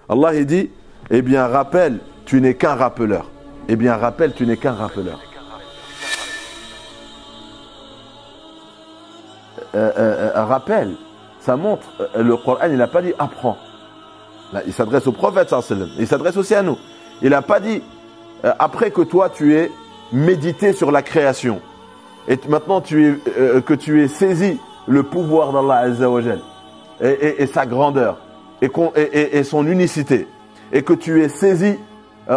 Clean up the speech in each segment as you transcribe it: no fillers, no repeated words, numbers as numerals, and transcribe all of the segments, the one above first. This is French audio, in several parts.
Allah il dit, eh bien rappelle, tu n'es qu'un rappeleur. Eh bien rappelle, tu n'es qu'un rappeleur. Rappel, ça montre, le Coran il n'a pas dit apprends. Là, il s'adresse au prophète sallallahu alayhi wa sallam. Il s'adresse aussi à nous. Il n'a pas dit après que toi tu aies médité sur la création et maintenant que tu aies saisi le pouvoir d'Allah Azza wa Jal et sa grandeur et son unicité et que tu aies saisi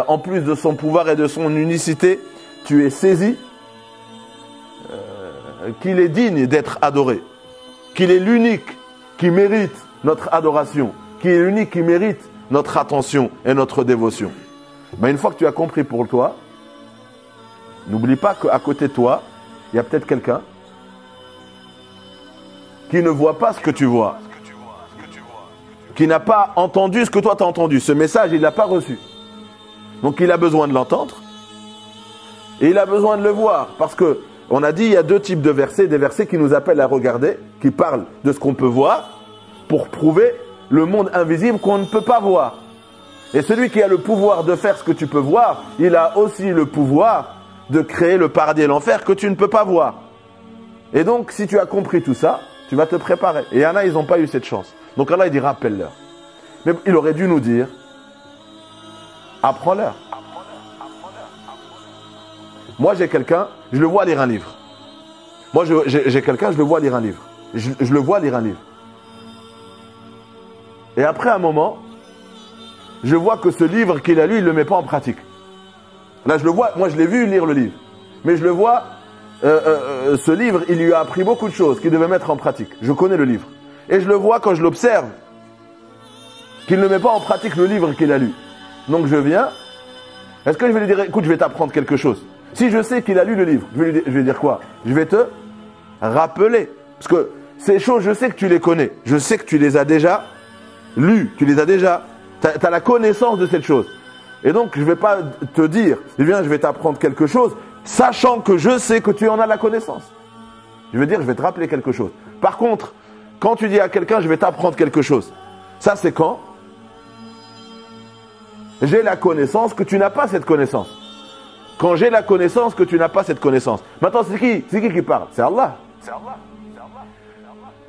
en plus de son pouvoir et de son unicité, tu aies saisi qu'il est digne d'être adoré, qu'il est l'unique qui mérite notre adoration, qu'il est l'unique qui mérite notre attention et notre dévotion. Mais une fois que tu as compris pour toi, n'oublie pas qu'à côté de toi, il y a peut-être quelqu'un qui ne voit pas ce que tu vois, qui n'a pas entendu ce que toi tu as entendu. Ce message, il ne l'a pas reçu. Donc il a besoin de l'entendre et il a besoin de le voir parce que on a dit il y a deux types de versets, des versets qui nous appellent à regarder, qui parlent de ce qu'on peut voir pour prouver le monde invisible qu'on ne peut pas voir. Et celui qui a le pouvoir de faire ce que tu peux voir, il a aussi le pouvoir de créer le paradis et l'enfer que tu ne peux pas voir. Et donc si tu as compris tout ça, tu vas te préparer. Et il y en a, ils n'ont pas eu cette chance. Donc Allah il dit rappelle-leur. Mais il aurait dû nous dire apprends-leur. Moi j'ai quelqu'un, je le vois lire un livre. Moi j'ai quelqu'un, je le vois lire un livre. Je le vois lire un livre. Et après un moment, je vois que ce livre qu'il a lu, il ne le met pas en pratique. Là je le vois, moi je l'ai vu lire le livre. Mais je le vois, ce livre, il lui a appris beaucoup de choses qu'il devait mettre en pratique. Je connais le livre. Et je le vois quand je l'observe, qu'il ne met pas en pratique le livre qu'il a lu. Donc je viens, est-ce que je vais lui dire, écoute, je vais t'apprendre quelque chose. Si je sais qu'il a lu le livre, je vais lui dire quoi? Je vais te rappeler. Parce que ces choses, je sais que tu les connais. Je sais que tu les as déjà lues. Tu les as déjà... Tu as la connaissance de cette chose. Et donc, je ne vais pas te dire, eh bien, je vais t'apprendre quelque chose, sachant que je sais que tu en as la connaissance. Je veux dire, je vais te rappeler quelque chose. Par contre, quand tu dis à quelqu'un, je vais t'apprendre quelque chose, ça c'est quand j'ai la connaissance que tu n'as pas cette connaissance. Quand j'ai la connaissance que tu n'as pas cette connaissance. Maintenant, c'est qui parle? C'est Allah.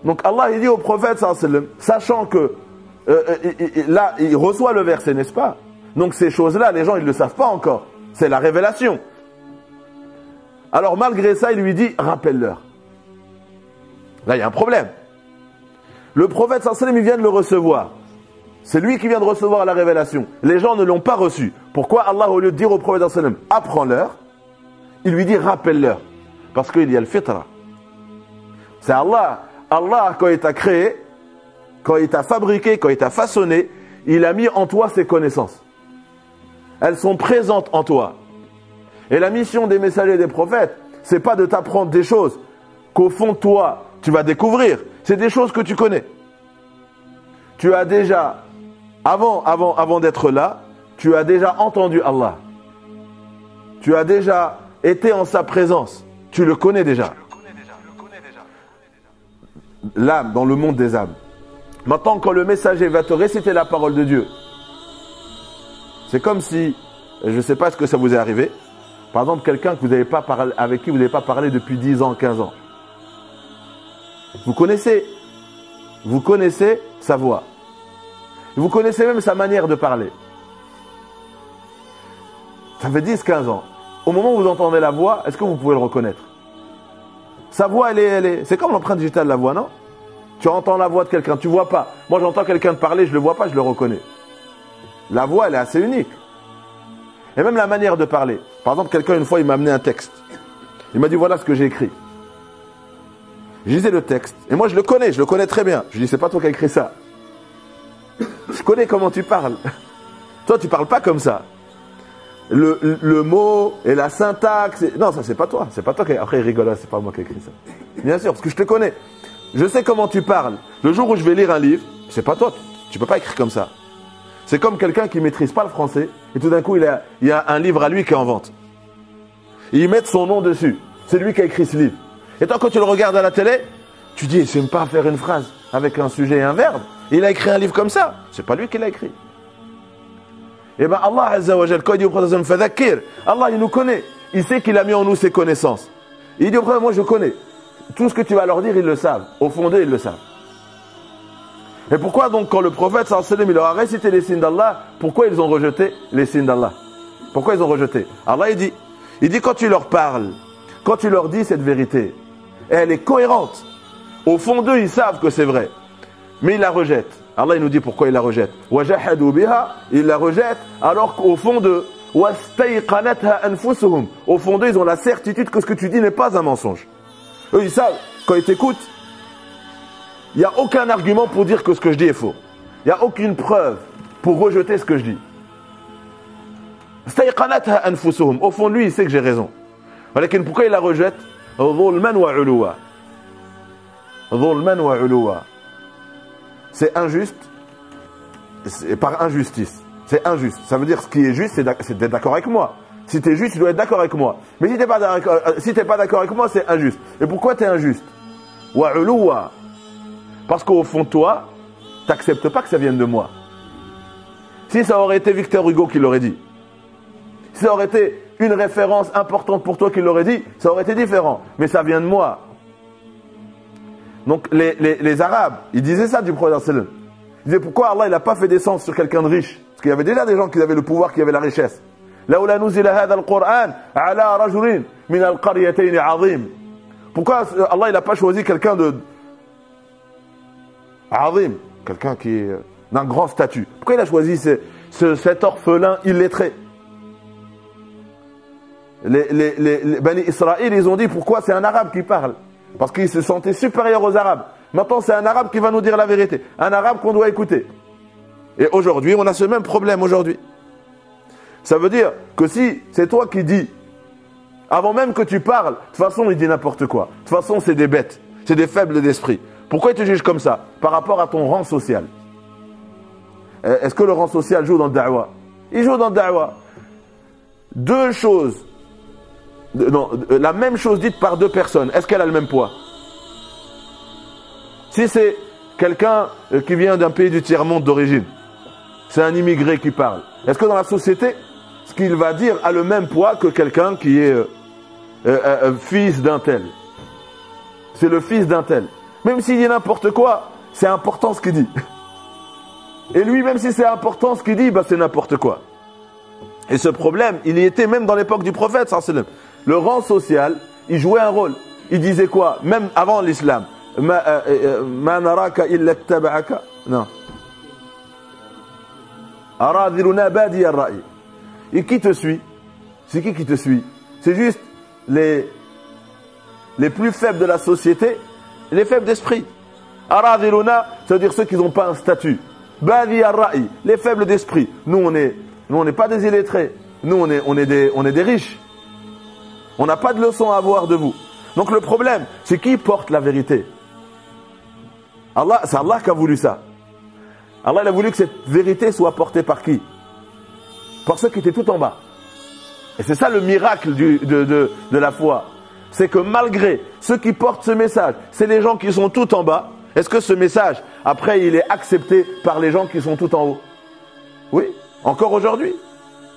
Donc Allah, il dit au prophète, sachant que là, il reçoit le verset, n'est-ce pas? Donc ces choses-là, les gens, ils ne le savent pas encore. C'est la révélation. Alors malgré ça, il lui dit, rappelle-leur. Là, il y a un problème. Le prophète, il vient de le recevoir. C'est lui qui vient de recevoir la révélation. Les gens ne l'ont pas reçu. Pourquoi Allah, au lieu de dire au prophète, apprends-leur, il lui dit rappelle-leur. Parce qu'il y a le fitra. C'est Allah. Allah, quand il t'a créé, quand il t'a fabriqué, quand il t'a façonné, il a mis en toi ses connaissances. Elles sont présentes en toi. Et la mission des messagers et des prophètes, c'est pas de t'apprendre des choses qu'au fond, toi, tu vas découvrir. C'est des choses que tu connais. Tu as déjà... Avant d'être là, tu as déjà entendu Allah. Tu as déjà été en sa présence. Tu le connais déjà. L'âme, dans le monde des âmes. Maintenant, quand le messager va te réciter la parole de Dieu, c'est comme si, je ne sais pas ce que ça vous est arrivé, par exemple, quelqu'un que vous n'avez pas parlé, avec qui vous n'avez pas parlé depuis 10 ans, 15 ans. Vous connaissez sa voix. Vous connaissez même sa manière de parler. Ça fait 10, 15 ans. Au moment où vous entendez la voix, est-ce que vous pouvez le reconnaître? Sa voix, c'est comme l'empreinte digitale de la voix, non? Tu entends la voix de quelqu'un, tu ne vois pas. Moi, j'entends quelqu'un parler, je ne le vois pas, je le reconnais. La voix, elle est assez unique. Et même la manière de parler. Par exemple, quelqu'un, une fois, il m'a amené un texte. Il m'a dit, voilà ce que j'ai écrit. Je lisais le texte. Et moi, je le connais très bien. Je lui dis, c'est pas toi qui as écrit ça. Je connais comment tu parles. Toi, tu parles pas comme ça. Le mot et la syntaxe. Non, ça, c'est pas toi. C'est pas toi qui... Après, il rigole, c'est pas moi qui ai écrit ça. Bien sûr, parce que je te connais. Je sais comment tu parles. Le jour où je vais lire un livre, c'est pas toi. Tu peux pas écrire comme ça. C'est comme quelqu'un qui maîtrise pas le français et tout d'un coup, il y a un livre à lui qui est en vente. Et ils mettent son nom dessus. C'est lui qui a écrit ce livre. Et toi, quand tu le regardes à la télé, tu dis, c'est même pas faire une phrase avec un sujet et un verbe. Et il a écrit un livre comme ça. C'est pas lui qui l'a écrit. Eh bien Allah Azza wa Jal, quand il dit au prophète Fadhakir, Allah il nous connaît. Il sait qu'il a mis en nous ses connaissances. Il dit au prophète, moi je connais. Tout ce que tu vas leur dire, ils le savent. Au fond d'eux, ils le savent. Et pourquoi donc quand le prophète sallallahu alayhi wa sallam, il leur a récité les signes d'Allah, pourquoi ils ont rejeté les signes d'Allah? Pourquoi ils ont rejeté? Allah il dit quand tu leur parles, quand tu leur dis cette vérité, et elle est cohérente. Au fond d'eux, ils savent que c'est vrai. Mais ils la rejettent. Allah il nous dit pourquoi ils la rejettent. وَجَحَدُوا بِهَا, ils la rejettent alors qu'au fond d'eux, وَاسْتَيْقَنَتْهَا أَنفُسُهُمْ, au fond d'eux, ils ont la certitude que ce que tu dis n'est pas un mensonge. Eux, ils savent, quand ils t'écoutent, il n'y a aucun argument pour dire que ce que je dis est faux. Il n'y a aucune preuve pour rejeter ce que je dis. استيقنتها أنفسهم, au fond de lui, il sait que j'ai raison. ولكن pourquoi il la rejette? ظُلْمًا وَعُلُوًا. ظُلْمًا وَعُلُوًا. C'est injuste, c'est par injustice. C'est injuste. Ça veut dire ce qui est juste, c'est d'être d'accord avec moi. Si tu es juste, tu dois être d'accord avec moi. Mais si tu n'es pas d'accord avec moi, c'est injuste. Et pourquoi tu es injuste? وَعُلُوًا. Parce qu'au fond de toi, tu n'acceptes pas que ça vienne de moi. Si ça aurait été Victor Hugo qui l'aurait dit, si ça aurait été une référence importante pour toi qui l'aurait dit, ça aurait été différent. Mais ça vient de moi. Donc les Arabes, ils disaient ça du prophète sallallahu alayhi wa sallam. Ils disaient pourquoi Allah n'a pas fait descendre sur quelqu'un de riche? Parce qu'il y avait déjà des gens qui avaient le pouvoir, qui avaient la richesse. لولا نزل هذا القرآن على رجل من القريتين عظيم. Pourquoi Allah n'a pas choisi quelqu'un de عظيم, quelqu'un qui est d'un grand statut? Pourquoi il a choisi cet orphelin illettré? Les Bani Israël, ils ont dit pourquoi c'est un arabe qui parle? Parce qu'ils se sentaient supérieurs aux arabes. Maintenant, c'est un arabe qui va nous dire la vérité. Un arabe qu'on doit écouter. Et aujourd'hui, on a ce même problème aujourd'hui. Ça veut dire que si c'est toi qui dis, avant même que tu parles, de toute façon, il dit n'importe quoi. De toute façon, c'est des bêtes. C'est des faibles d'esprit. Pourquoi il te juge comme ça? Par rapport à ton rang social. Est-ce que le rang social joue dans le da'wah? Il joue dans le da'wah. Deux choses. Non, la même chose dite par deux personnes, est-ce qu'elle a le même poids? Si c'est quelqu'un qui vient d'un pays du tiers-monde d'origine, c'est un immigré qui parle, est-ce que dans la société, ce qu'il va dire a le même poids que quelqu'un qui est fils d'un tel? C'est le fils d'un tel. Même s'il dit n'importe quoi, c'est important ce qu'il dit. Et lui, même si c'est important ce qu'il dit, bah, c'est n'importe quoi. Et ce problème, il y était même dans l'époque du prophète, sallallahu alayhi wa sallam. Le rang social, il jouait un rôle. Il disait quoi? Même avant l'islam. Ma naraka illa taba'aka. Non. Aradhiluna badi ar-ra'i. Et qui te suit? C'est qui te suit? C'est juste les plus faibles de la société, les faibles d'esprit. Aradhiluna, ça veut dire ceux qui n'ont pas un statut. Badi ar-ra'i, les faibles d'esprit. Nous, on n'est pas des illettrés. Nous, on est des riches. On n'a pas de leçon à avoir de vous. Donc le problème, c'est qui porte la vérité? Allah, c'est Allah qui a voulu ça. Allah il a voulu que cette vérité soit portée par qui? Par ceux qui étaient tout en bas. Et c'est ça le miracle de la foi. C'est que malgré ceux qui portent ce message, c'est les gens qui sont tout en bas. Est-ce que ce message, après, il est accepté par les gens qui sont tout en haut? Oui, encore aujourd'hui.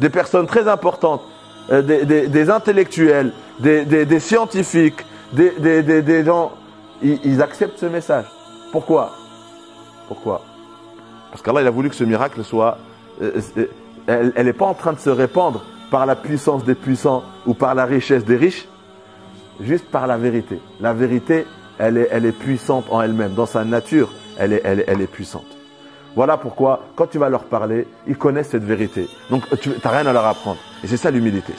Des personnes très importantes. Des intellectuels, des scientifiques, des gens, ils acceptent ce message. Pourquoi? Parce qu'Allah il a voulu que ce miracle soit... elle n'est pas en train de se répandre par la puissance des puissants ou par la richesse des riches, juste par la vérité. La vérité, elle est puissante en elle-même. Dans sa nature, elle est puissante. Voilà pourquoi, quand tu vas leur parler, ils connaissent cette vérité. Donc, tu n'as rien à leur apprendre. Et c'est ça l'humilité.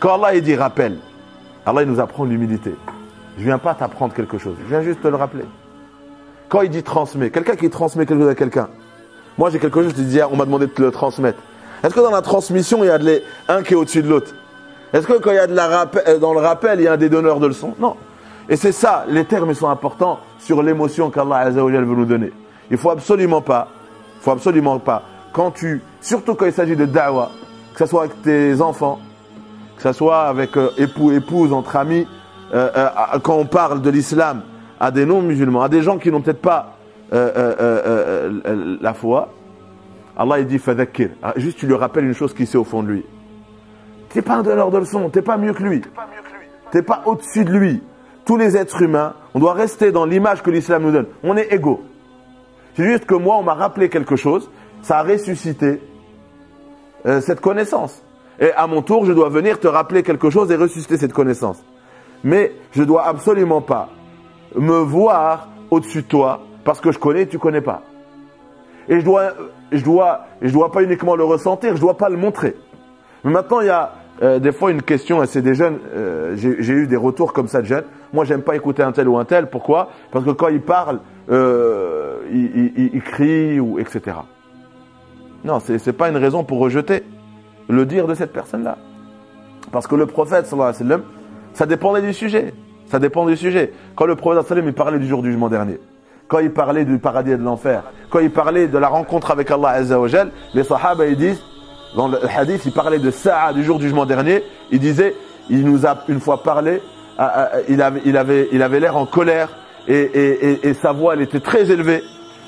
Quand Allah il dit rappel, Allah il nous apprend l'humilité. Je ne viens pas t'apprendre quelque chose, je viens juste te le rappeler. Quand il dit transmet, quelqu'un qui transmet quelque chose à quelqu'un. Moi j'ai quelque chose, je te dis, on m'a demandé de te le transmettre. Est-ce que dans la transmission, il y a un qui est au-dessus de l'autre? Est-ce que quand il y a dans le rappel, il y a un des donneurs de leçons? Non. Et c'est ça, les termes sont importants sur l'émotion qu'Allah Azza wa Jal veut nous donner. Il faut absolument pas, surtout quand il s'agit de da'wah, que ce soit avec tes enfants, que ce soit avec époux, épouse, entre amis, quand on parle de l'islam à des non-musulmans, à des gens qui n'ont peut-être pas la foi, Allah il dit fadhakkir. Juste tu lui rappelles une chose qui sait au fond de lui. Tu n'es pas un donneur de leçons, tu n'es pas mieux que lui. Tu n'es pas au-dessus de lui. Tous les êtres humains, on doit rester dans l'image que l'islam nous donne. On est égaux. C'est juste que moi, on m'a rappelé quelque chose, ça a ressuscité cette connaissance. Et à mon tour, je dois venir te rappeler quelque chose et ressusciter cette connaissance. Mais je ne dois absolument pas me voir au-dessus de toi parce que je connais et tu ne connais pas. Et je dois pas uniquement le ressentir, je ne dois pas le montrer. Mais maintenant, il y a des fois une question, et c'est des jeunes, j'ai eu des retours comme ça de jeunes. Moi, j'aime pas écouter un tel ou un tel. Pourquoi? Parce que quand il parle, il crie, ou etc. Non, c'est pas une raison pour rejeter le dire de cette personne-là. Parce que le prophète, sallallahu alayhi wa sallam, ça dépendait du sujet. Ça dépend du sujet. Quand le prophète, sallallahu alayhi wa sallam, il parlait du jour du jugement dernier, quand il parlait du paradis et de l'enfer, quand il parlait de la rencontre avec Allah Azza wa Jal, les sahaba, ils disent, dans le hadith, il parlait de Sa'a, du jour du jugement dernier. Il disait, il nous a une fois parlé, il avait l'air en colère et sa voix, elle était très élevée.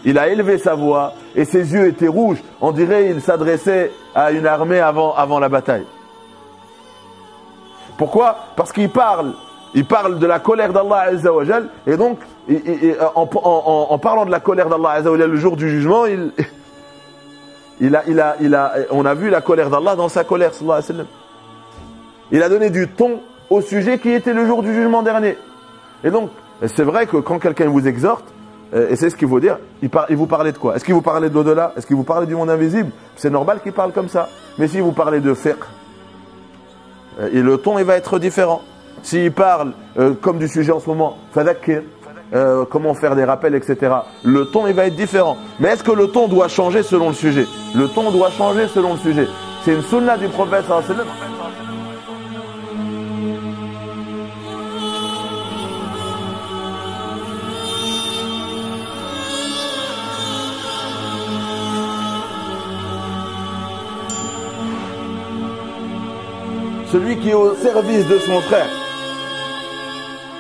Il a élevé sa voix et ses yeux étaient rouges. On dirait qu'il s'adressait à une armée avant la bataille. Pourquoi? Parce qu'il parle de la colère d'Allah Azza wa Jal, et donc, en parlant de la colère d'Allah Azza wa Jal le jour du jugement, on a vu la colère d'Allah dans sa colère, sallallahu alayhi wa sallam. Il a donné du ton au sujet qui était le jour du jugement dernier. Et donc, c'est vrai que quand quelqu'un vous exhorte, et c'est ce qu'il faut dire, il vous parlait de quoi? Est-ce qu'il vous parlait de l'au-delà? Est-ce qu'il vous parlait du monde invisible? C'est normal qu'il parle comme ça. Mais si vous parlez de fiqh, et le ton il va être différent. S'il parle comme du sujet en ce moment, fadhakkir, comment faire des rappels, etc. Le ton il va être différent. Mais est-ce que le ton doit changer selon le sujet? Le ton doit changer selon le sujet. C'est une sunna du prophète sallallahu alayhi wa sallam. Celui qui est au service de son frère,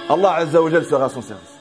Allah Azza wa Jal sera à son service.